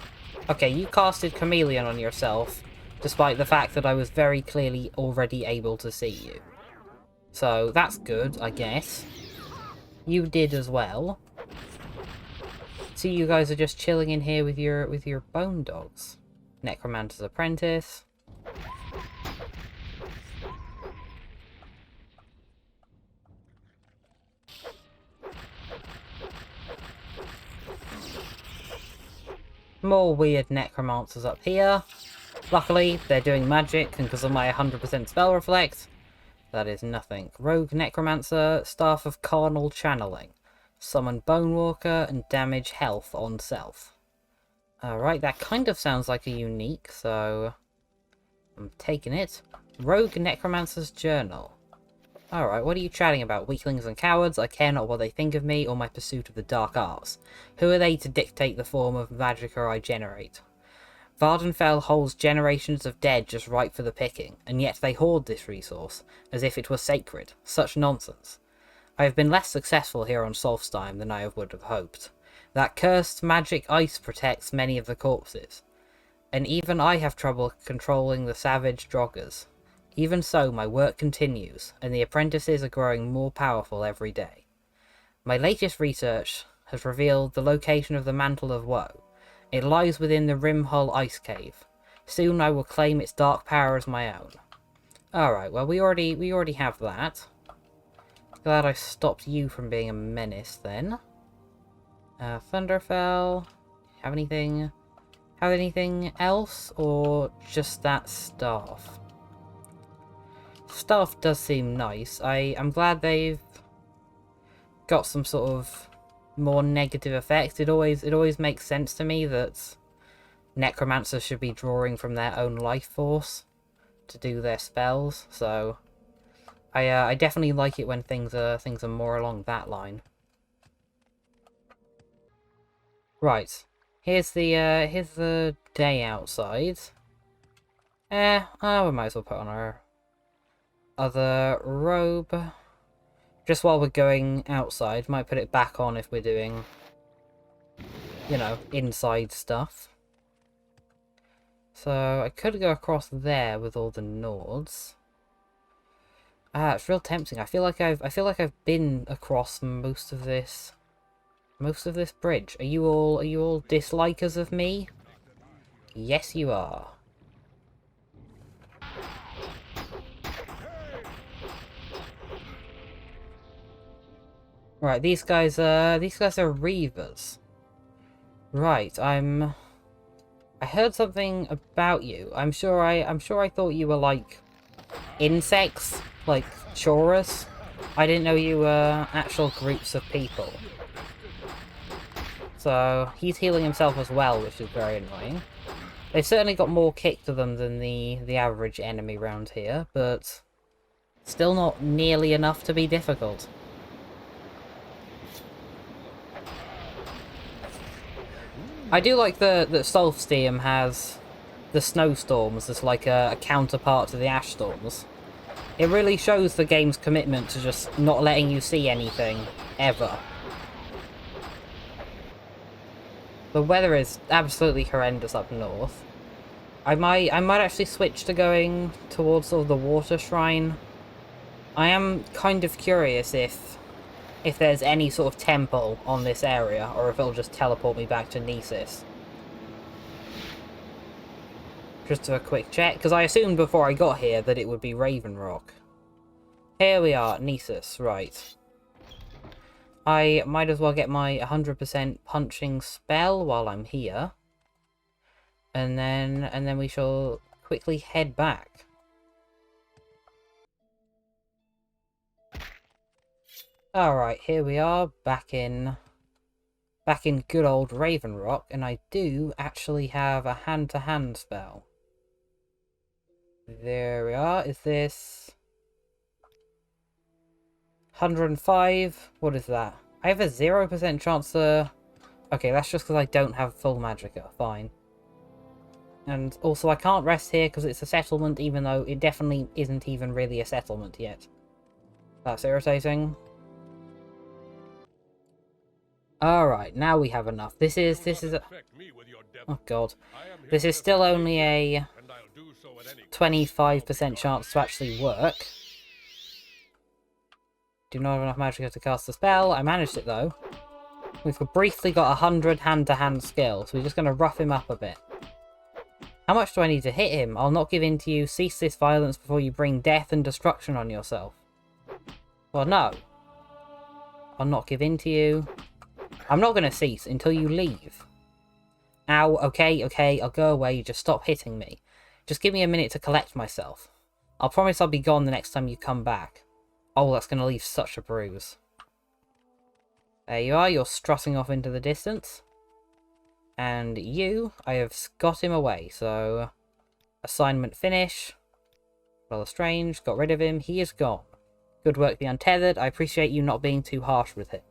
Okay, you casted Chameleon on yourself, despite the fact that I was very clearly already able to see you. So, that's good, I guess. You did as well. So you guys are just chilling in here with your bone dogs. Necromancer's Apprentice. More weird necromancers up here. Luckily, they're doing magic, and because of my 100% spell reflect, that is nothing. Rogue Necromancer, Staff of Carnal Channeling. Summon Bonewalker, and damage health on self. Alright, that kind of sounds like a unique, so... I'm taking it. Rogue Necromancer's Journal. Alright, what are you chatting about? Weaklings and cowards? I care not what they think of me or my pursuit of the dark arts. Who are they to dictate the form of magicka I generate? Vardenfell holds generations of dead just ripe for the picking, and yet they hoard this resource, as if it were sacred. Such nonsense. I have been less successful here on Solstheim than I would have hoped. That cursed magic ice protects many of the corpses, and even I have trouble controlling the savage droggers. Even so, my work continues, and the apprentices are growing more powerful every day. My latest research has revealed the location of the Mantle of Woe. It lies within the Rimhull Ice Cave. Soon I will claim its dark power as my own. Alright, well we already have that. Glad I stopped you from being a menace then. Thunderfell. Have anything else, or just that staff? Staff does seem nice. I'm glad they've got some sort of more negative effects. It always makes sense to me that necromancers should be drawing from their own life force to do their spells. So I definitely like it when things are more along that line. Right. Here's the day outside. We might as well put on our other robe. Just while we're going outside, might put it back on if we're doing, you know, inside stuff. So I could go across there with all the Nords. It's real tempting. I feel like I've been across most of this bridge. Are you all dislikers of me? Yes, you are. Right, these guys are reavers. Right, I heard something about you. I'm sure I thought you were like insects, like chorus. I didn't know you were actual groups of people. So he's healing himself as well, which is very annoying. They've certainly got more kick to them than the average enemy round here, but still not nearly enough to be difficult. I do like that Solstheim has the snowstorms as like a counterpart to the ash storms. It really shows the game's commitment to just not letting you see anything, ever. The weather is absolutely horrendous up north. I might actually switch to going towards sort of the water shrine. I am kind of curious if there's any sort of temple on this area, or if it'll just teleport me back to Nesis. Just a quick check, because I assumed before I got here that it would be Raven Rock. Here we are, Nesis, right. I might as well get my 100% punching spell while I'm here. And then we shall quickly head back. Alright, here we are, back in good old Raven Rock, and I do actually have a hand-to-hand spell. There we are. Is this 105? What is that? I have a 0% chance to... Okay, that's just because I don't have full magicka. Fine. And also, I can't rest here because it's a settlement, even though it definitely isn't even really a settlement yet. That's irritating. Alright, now we have enough. This is a... Oh god. This is still only a 25% chance to actually work. Do not have enough magic to cast the spell. I managed it though. We've briefly got 100 hand-to-hand skill, so we're just going to rough him up a bit. How much do I need to hit him? I'll not give in to you. Cease this violence before you bring death and destruction on yourself. Well, no. I'll not give in to you. I'm not going to cease until you leave. Ow, okay, I'll go away. Just stop hitting me. Just give me a minute to collect myself. I'll promise I'll be gone the next time you come back. Oh, that's going to leave such a bruise. There you are, you're strutting off into the distance. And you, I have got him away, so... Assignment finish. Rather strange, got rid of him, he is gone. Good work, the Untethered. I appreciate you not being too harsh with him.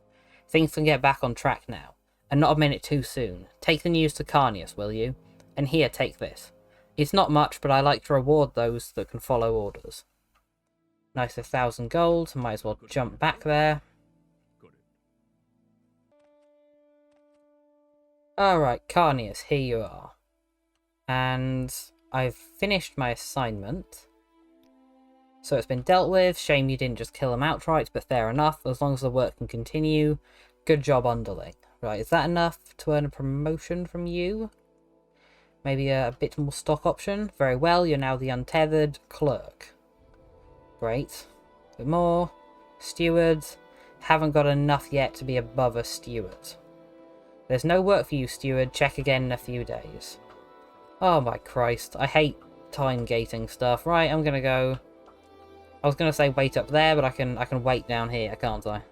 Things can get back on track now. And not a minute too soon. Take the news to Carnius, will you? And here, take this. It's not much, but I like to reward those that can follow orders. Nice 1,000 gold, might as well jump back there. Alright, Carnius, here you are. And I've finished my assignment. So it's been dealt with. Shame you didn't just kill him outright, but fair enough. As long as the work can continue. Good job, underling. Right, is that enough to earn a promotion from you? Maybe a bit more stock option? Very well, you're now the Untethered Clerk. Great. A bit more. Steward. Haven't got enough yet to be above a steward. There's no work for you, steward. Check again in a few days. Oh my Christ. I hate time gating stuff. Right, I'm gonna go... I was gonna say wait up there, but I can wait down here, can't I?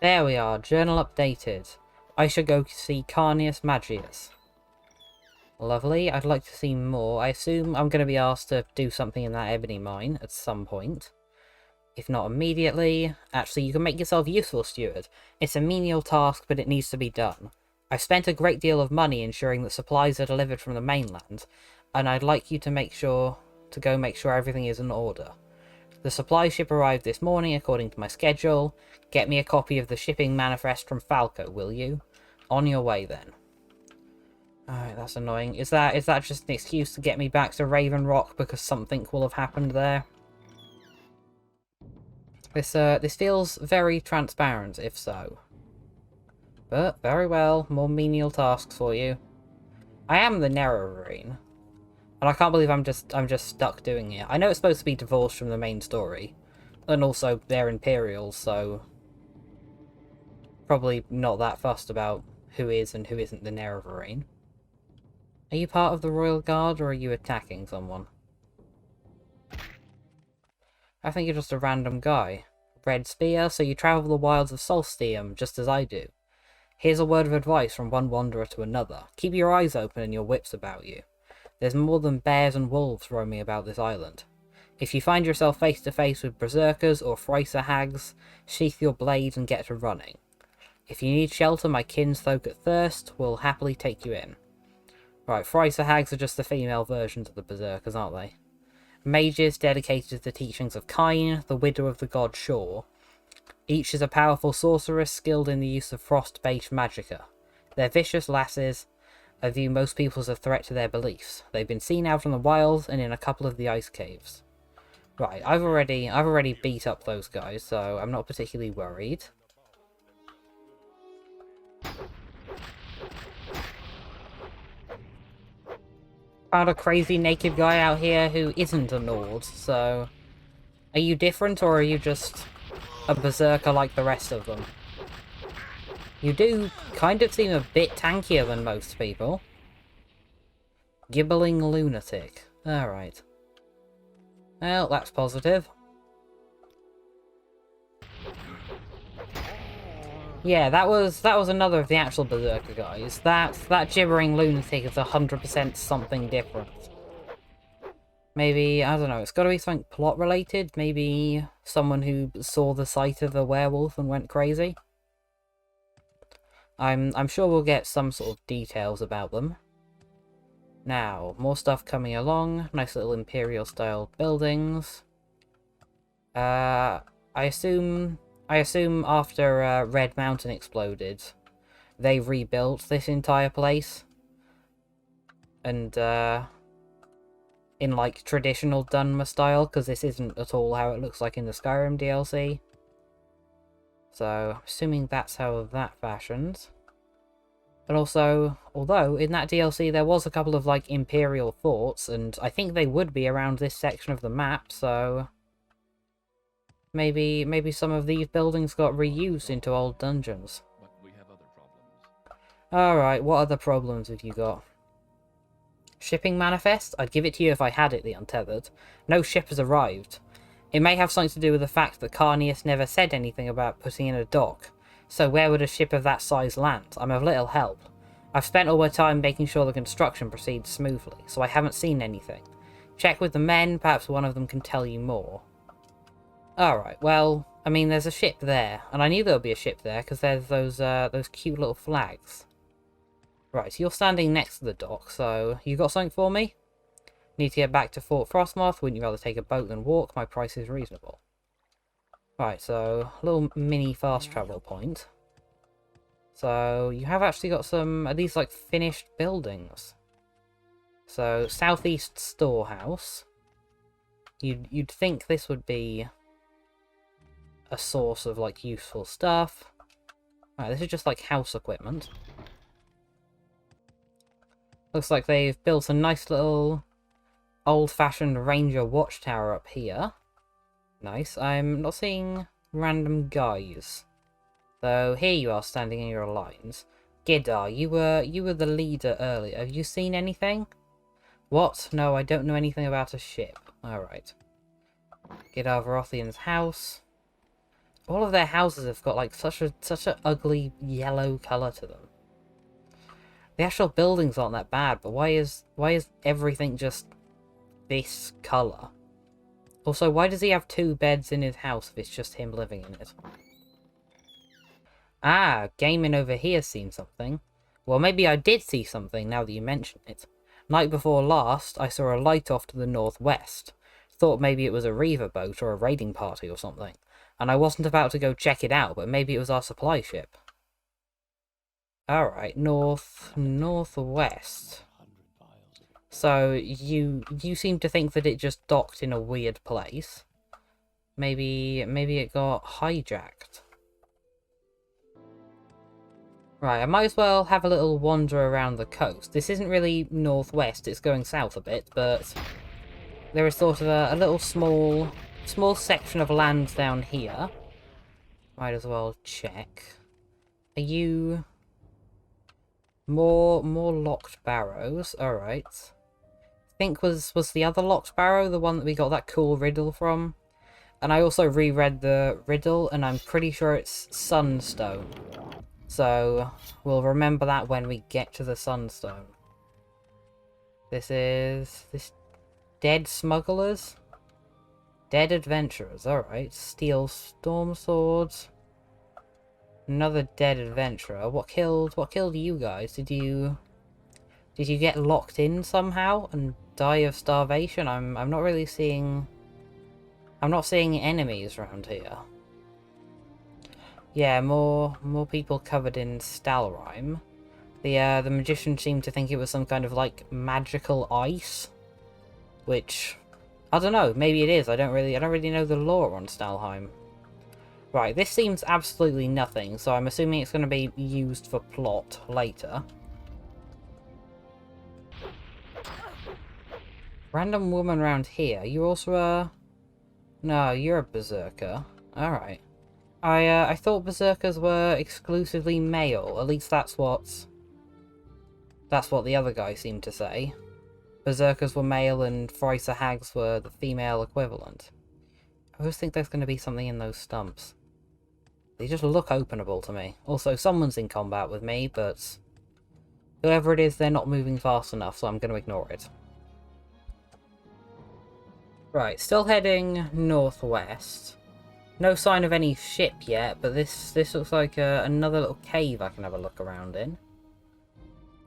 There we are. Journal updated. I should go see Carnius Magius. Lovely. I'd like to see more. I assume I'm going to be asked to do something in that ebony mine at some point. If not immediately. Actually, you can make yourself useful, steward. It's a menial task, but it needs to be done. I've spent a great deal of money ensuring that supplies are delivered from the mainland, and I'd like you to go make sure everything is in order. The supply ship arrived this morning according to my schedule. Get me a copy of the shipping manifest from Falco, will you? On your way then. Alright, that's annoying. Is that just an excuse to get me back to Raven Rock because something will have happened there? This feels very transparent, if so. But, very well, more menial tasks for you. I am the Nerorine. And I can't believe I'm just stuck doing it. I know it's supposed to be divorced from the main story, And also, they're Imperials, so probably not that fussed about who is and who isn't the Nerevarine. Are you part of the Royal Guard, or are you attacking someone? I think you're just a random guy. Red Spear, so you travel the wilds of Solstheim, just as I do. Here's a word of advice from one wanderer to another. Keep your eyes open and your wits about you. There's more than bears and wolves roaming about this island. If you find yourself face to face with berserkers or Thrysa hags, sheath your blade and get to running. If you need shelter, my kinsfolk at Thirst will happily take you in. Right, Thrysa hags are just the female versions of the berserkers, aren't they? Mages dedicated to the teachings of Kine, the widow of the god Shor. Each is a powerful sorceress skilled in the use of frost-based magicka. They're vicious lasses. I view most people as a threat to their beliefs. They've been seen out in the wild and in a couple of the ice caves. Right, I've already beat up those guys, so I'm not particularly worried. Found a crazy naked guy out here who isn't a Nord, so... Are you different, or are you just a berserker like the rest of them? You do kind of seem a bit tankier than most people. Gibbling lunatic. Alright. Well, that's positive. Yeah, that was another of the actual berserker guys. That gibbering lunatic is 100% something different. Maybe, I don't know, it's got to be something plot related. Maybe someone who saw the sight of a werewolf and went crazy. I'm sure we'll get some sort of details about them. Now, more stuff coming along. Nice little Imperial style buildings. I assume after Red Mountain exploded, they rebuilt this entire place. And in like traditional Dunmer style, because this isn't at all how it looks like in the Skyrim DLC. So, assuming that's how that fashions. And also, although in that DLC there was a couple of like Imperial forts, and I think they would be around this section of the map, so maybe some of these buildings got reused into old dungeons. But we have other problems. Alright, what other problems have you got? Shipping manifest? I'd give it to you if I had it, the Untethered. No ship has arrived. It may have something to do with the fact that Carnius never said anything about putting in a dock. So where would a ship of that size land? I'm of little help. I've spent all my time making sure the construction proceeds smoothly, so I haven't seen anything. Check with the men, perhaps one of them can tell you more. Alright, well, I mean, there's a ship there, and I knew there would be a ship there, because there's those cute little flags. Right, so you're standing next to the dock, so you got something for me? Need to get back to Fort Frostmoth, wouldn't you rather take a boat than walk? My price is reasonable. Right, so, a little mini fast travel point. So, you have actually got some of these, like, finished buildings. So, Southeast Storehouse. You'd think this would be a source of, like, useful stuff. Right, this is just, like, house equipment. Looks like they've built a nice little old-fashioned ranger watchtower up here. Nice. I'm not seeing random guys. Though here you are standing in your lines. Gidar, you were the leader earlier. Have you seen anything? What? No, I don't know anything about a ship. Alright. Gidar Varothian's house. All of their houses have got like such a ugly yellow colour to them. The actual buildings aren't that bad, but why is everything just this colour? Also, why does he have 2 beds in his house if it's just him living in it? Ah, gaming over here's seen something. Well, maybe I did see something now that you mention it. Night before last, I saw a light off to the northwest. Thought maybe it was a reaver boat or a raiding party or something. And I wasn't about to go check it out, but maybe it was our supply ship. Alright, northwest. So, you seem to think that it just docked in a weird place. Maybe it got hijacked. Right, I might as well have a little wander around the coast. This isn't really northwest, it's going south a bit, but there is sort of a little small small section of land down here. Might as well check. Are you... More locked barrows. Alright. I think was the other locked barrow the one that we got that cool riddle from? And I also reread the riddle, and I'm pretty sure it's Sunstone. So, we'll remember that when we get to the Sunstone. This is... this... Dead smugglers? Dead adventurers, alright. Steel storm swords. Another dead adventurer. What killed you guys? Did you get locked in somehow and die of starvation? I'm not really seeing... I'm not seeing enemies around here. Yeah, more people covered in Stalrime. The magician seemed to think it was some kind of like magical ice, which I don't know. Maybe it is. I don't really know the lore on Stalstheim. Right, this seems absolutely nothing, so I'm assuming it's going to be used for plot later. Random woman around here. You also a... No, you're a berserker. Alright. I thought berserkers were exclusively male. At least that's what the other guy seemed to say. Berserkers were male and Thricer hags were the female equivalent. I always think there's going to be something in those stumps. They just look openable to me. Also, someone's in combat with me, but whoever it is, they're not moving fast enough, so I'm going to ignore it. Right, still heading northwest. No sign of any ship yet, but this looks like another little cave I can have a look around in.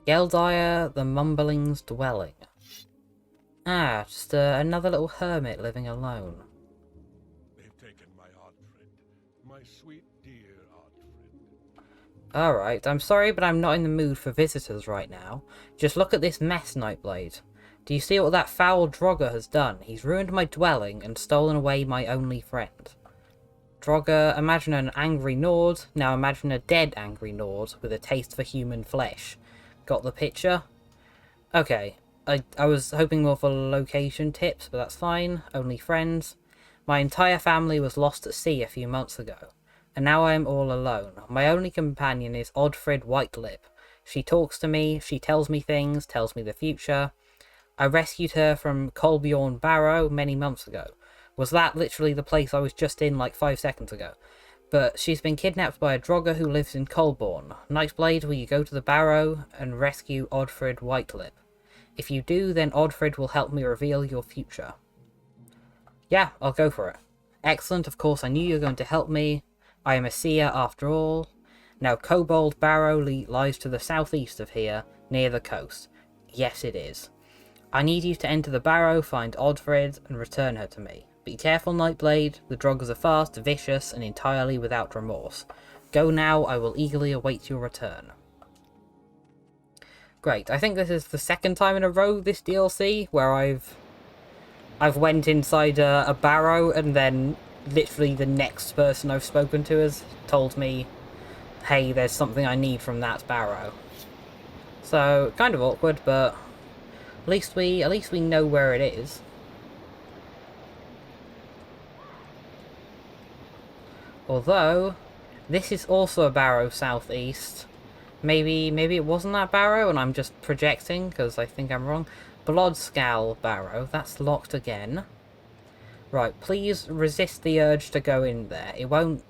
Geldire, the Mumbling's dwelling. Ah, just another little hermit living alone. They've taken my Oddfriend. My sweet, dear Oddfriend. Alright, I'm sorry, but I'm not in the mood for visitors right now. Just look at this mess, Nightblade. Do you see what that foul Draugr has done? He's ruined my dwelling and stolen away my only friend. Draugr, imagine an angry Nord, now imagine a dead angry Nord with a taste for human flesh. Got the picture? Okay, I was hoping more for location tips, but that's fine. Only friends. My entire family was lost at sea a few months ago, and now I am all alone. My only companion is Oddfriend Whitelip. She talks to me, she tells me things, tells me the future. I rescued her from Kolbjorn Barrow many months ago. Was that literally the place I was just in like 5 seconds ago? But she's been kidnapped by a Draugr who lives in Kolborn. Nightblade, will you go to the Barrow and rescue Oddfriend Whitelip? If you do, then Oddfriend will help me reveal your future. Yeah, I'll go for it. Excellent, of course I knew you were going to help me. I am a seer after all. Now Kobold Barrow lies to the southeast of here, near the coast. Yes, it is. I need you to enter the Barrow, find Oddfriend, and return her to me. Be careful, Nightblade. The Draugrs are fast, vicious, and entirely without remorse. Go now, I will eagerly await your return. Great, I think this is the second time in a row this DLC where I've went inside a barrow and then literally the next person I've spoken to has told me, hey, there's something I need from that barrow. So, kind of awkward, but at least we know where it is. Although, this is also a barrow southeast. Maybe it wasn't that barrow and I'm just projecting because I think I'm wrong. Skaal barrow, that's locked again. Right, please resist the urge to go in there. It won't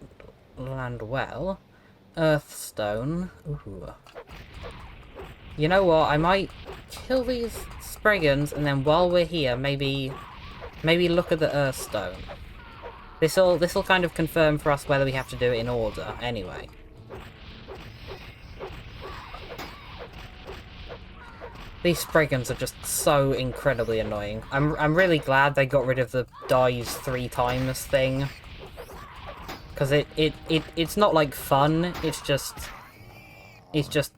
land well. Earthstone. Ooh. You know what, I might kill these Spriggans and then while we're here, maybe look at the Earthstone. This'll kind of confirm for us whether we have to do it in order, anyway. These Spriggans are just so incredibly annoying. I'm really glad they got rid of the dies 3 times thing. Because it's not like fun, it's just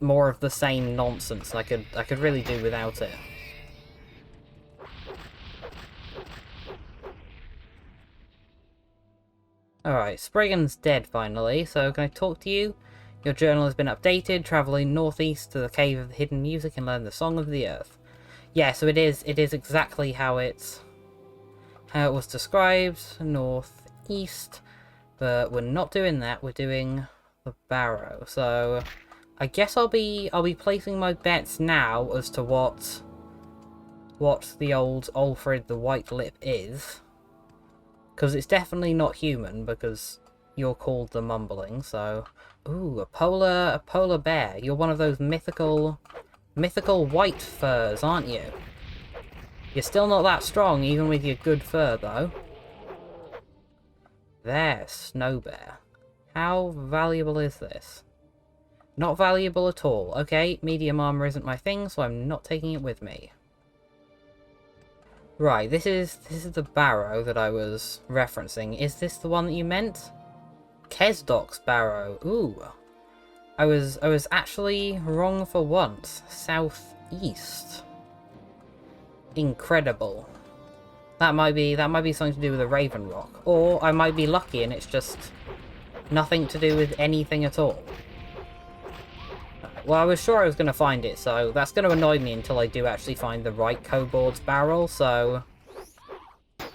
more of the same nonsense. I could really do without it. Alright, Spriggan's dead finally, so can I talk to you? Your journal has been updated, travelling northeast to the Cave of the Hidden Music and learn the Song of the Earth. Yeah, so it is exactly how it how it was described, northeast, but we're not doing that, we're doing the barrow. So I guess I'll be placing my bets now as to what the old Ulfrid the White Lip is. Because it's definitely not human, because you're called the Mumbling, so... Ooh, a polar bear. You're one of those mythical white furs, aren't you? You're still not that strong, even with your good fur, though. There, snow bear. How valuable is this? Not valuable at all. Okay, medium armor isn't my thing, so I'm not taking it with me. Right, this is the barrow that I was referencing. Is this the one that you meant? Kesdok's barrow. Ooh. I was actually wrong for once. Southeast. Incredible. That might be something to do with a Raven Rock. Or I might be lucky and it's just nothing to do with anything at all. Well, I was sure I was going to find it, so that's going to annoy me until I do actually find the right kobold's barrel, so...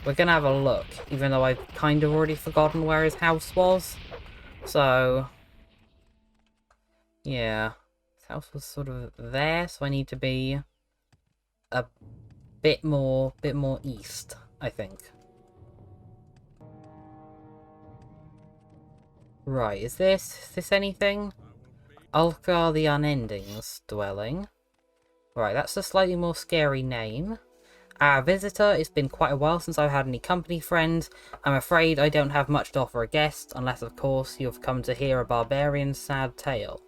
We're going to have a look, even though I've kind of already forgotten where his house was. So... Yeah. His house was sort of there, so I need to be a bit more east, I think. Right, is this anything? Ulfgar the Unending's dwelling. Right, that's a slightly more scary name. Our visitor, it's been quite a while since I've had any company friends. I'm afraid I don't have much to offer a guest, unless of course you've come to hear a barbarian's sad tale.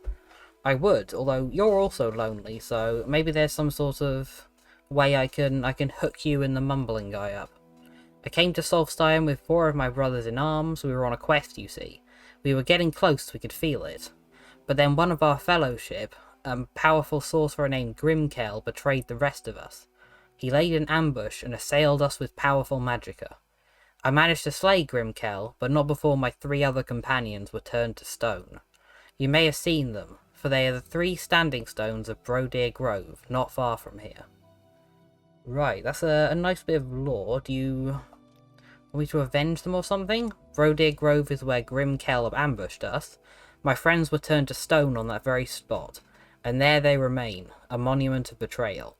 I would, although you're also lonely, so maybe there's some sort of way I can hook you and the mumbling guy up. I came to Solstheim with 4 of my brothers in arms. We were on a quest, you see. We were getting close, we could feel it. But then one of our fellowship, a powerful sorcerer named Grimkel, betrayed the rest of us. He laid an ambush and assailed us with powerful magicka. I managed to slay Grimkel, but not before my 3 other companions were turned to stone. You may have seen them, for they are the 3 standing stones of Brodir Grove, not far from here. Right, that's a nice bit of lore. Do you want me to avenge them or something? Brodir Grove is where Grimkel ambushed us. My friends were turned to stone on that very spot, and there they remain, a monument of betrayal.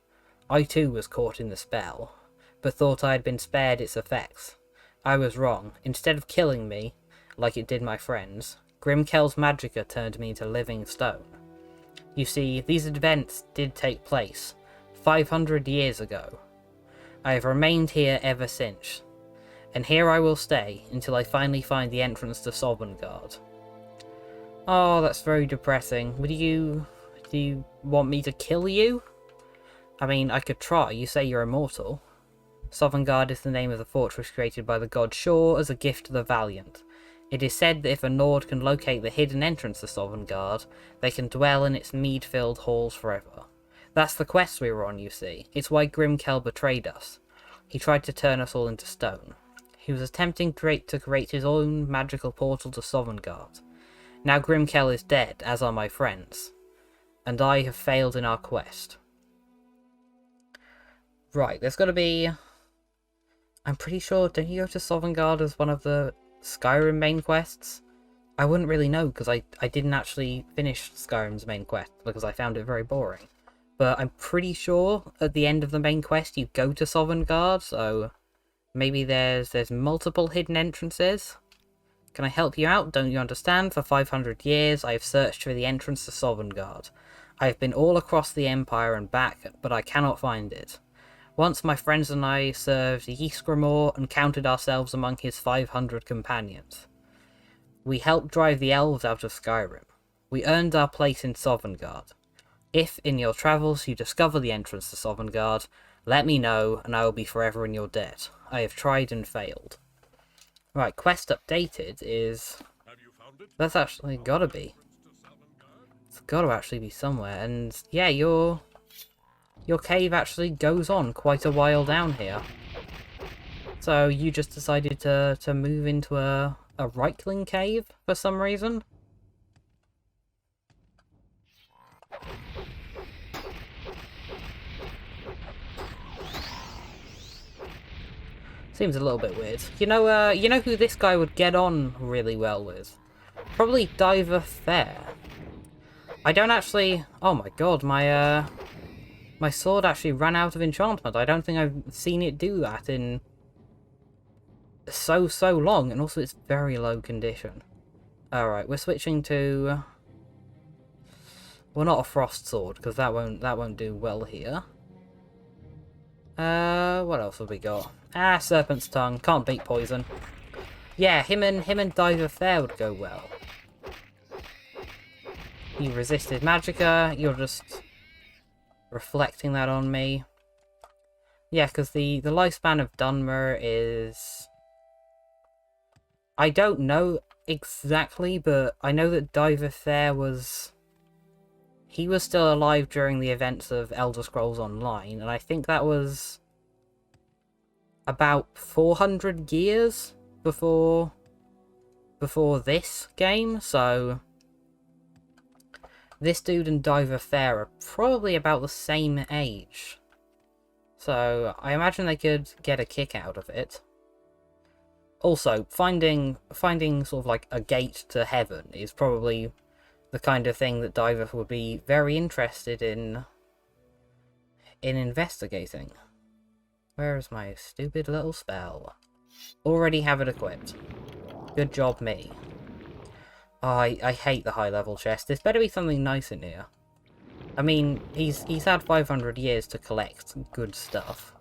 I too was caught in the spell, but thought I had been spared its effects. I was wrong. Instead of killing me, like it did my friends, Grimkel's magicka turned me into living stone. You see, these events did take place 500 years ago. I have remained here ever since, and here I will stay until I finally find the entrance to Sovngarde. Oh, that's very depressing. Do you want me to kill you? I mean, I could try. You say you're immortal. Sovngarde is the name of the fortress created by the god Shor as a gift to the valiant. It is said that if a Nord can locate the hidden entrance to Sovngarde, they can dwell in its mead-filled halls forever. That's the quest we were on, you see. It's why Grimkel betrayed us. He tried to turn us all into stone. He was attempting to create his own magical portal to Sovngarde. Now Grimkel is dead, as are my friends. And I have failed in our quest. Right, there's gotta be... I'm pretty sure, don't you go to Sovngarde as one of the Skyrim main quests? I wouldn't really know, because I didn't actually finish Skyrim's main quest, because I found it very boring. But I'm pretty sure at the end of the main quest you go to Sovngarde, so maybe there's multiple hidden entrances? Can I help you out? Don't you understand? For 500 years I have searched for the entrance to Sovngarde. I have been all across the Empire and back, but I cannot find it. Once my friends and I served Ysgramor and counted ourselves among his 500 companions. We helped drive the elves out of Skyrim. We earned our place in Sovngarde. If, in your travels, you discover the entrance to Sovngarde, let me know, and I will be forever in your debt. I have tried and failed. Right, quest updated is... Have you found it? That's actually gotta be. It's gotta actually be somewhere, and yeah, your cave actually goes on quite a while down here. So you just decided to move into a Reichling cave for some reason? Seems a little bit weird. You know who this guy would get on really well with? Probably Diver Fair. I don't actually... Oh my god, my sword actually ran out of enchantment. I don't think I've seen it do that in so long, and also it's very low condition. Alright, we're switching to... Well, not a frost sword, because that won't do well here. What else have we got? Ah, Serpent's Tongue. Can't beat poison. Yeah, him and Diver Fair would go well. You resisted Magicka, you're just reflecting that on me. Yeah, because the lifespan of Dunmer is... I don't know exactly, but I know that Diver Fair was... He was still alive during the events of Elder Scrolls Online, and I think that was about 400 years before this game, so this dude and Diver Fair are probably about the same age. So I imagine they could get a kick out of it. Also, finding sort of like a gate to heaven is probably the kind of thing that Diver would be very interested in investigating. Where is my stupid little spell? Already have it equipped. Good job, me. Oh, I hate the high level chest. There's better be something nice in here. I mean, he's had 500 years to collect good stuff.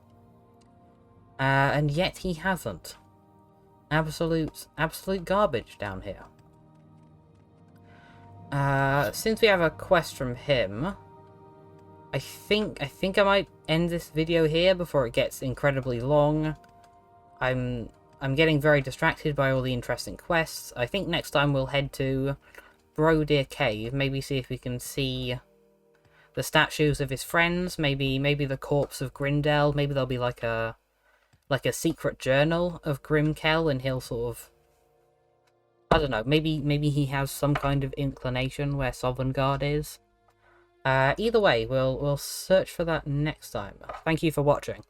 And yet he hasn't. Absolute garbage down here. Since we have a quest from him, I think I might end this video here before it gets incredibly long. I'm getting very distracted by all the interesting quests. I think next time we'll head to Brodeer Cave, maybe see if we can see the statues of his friends, maybe the corpse of Grindel, maybe there'll be like a secret journal of Grimkel, and he'll sort of, I don't know, maybe he has some kind of inclination where Sovngarde is. Either way, we'll search for that next time. Thank you for watching.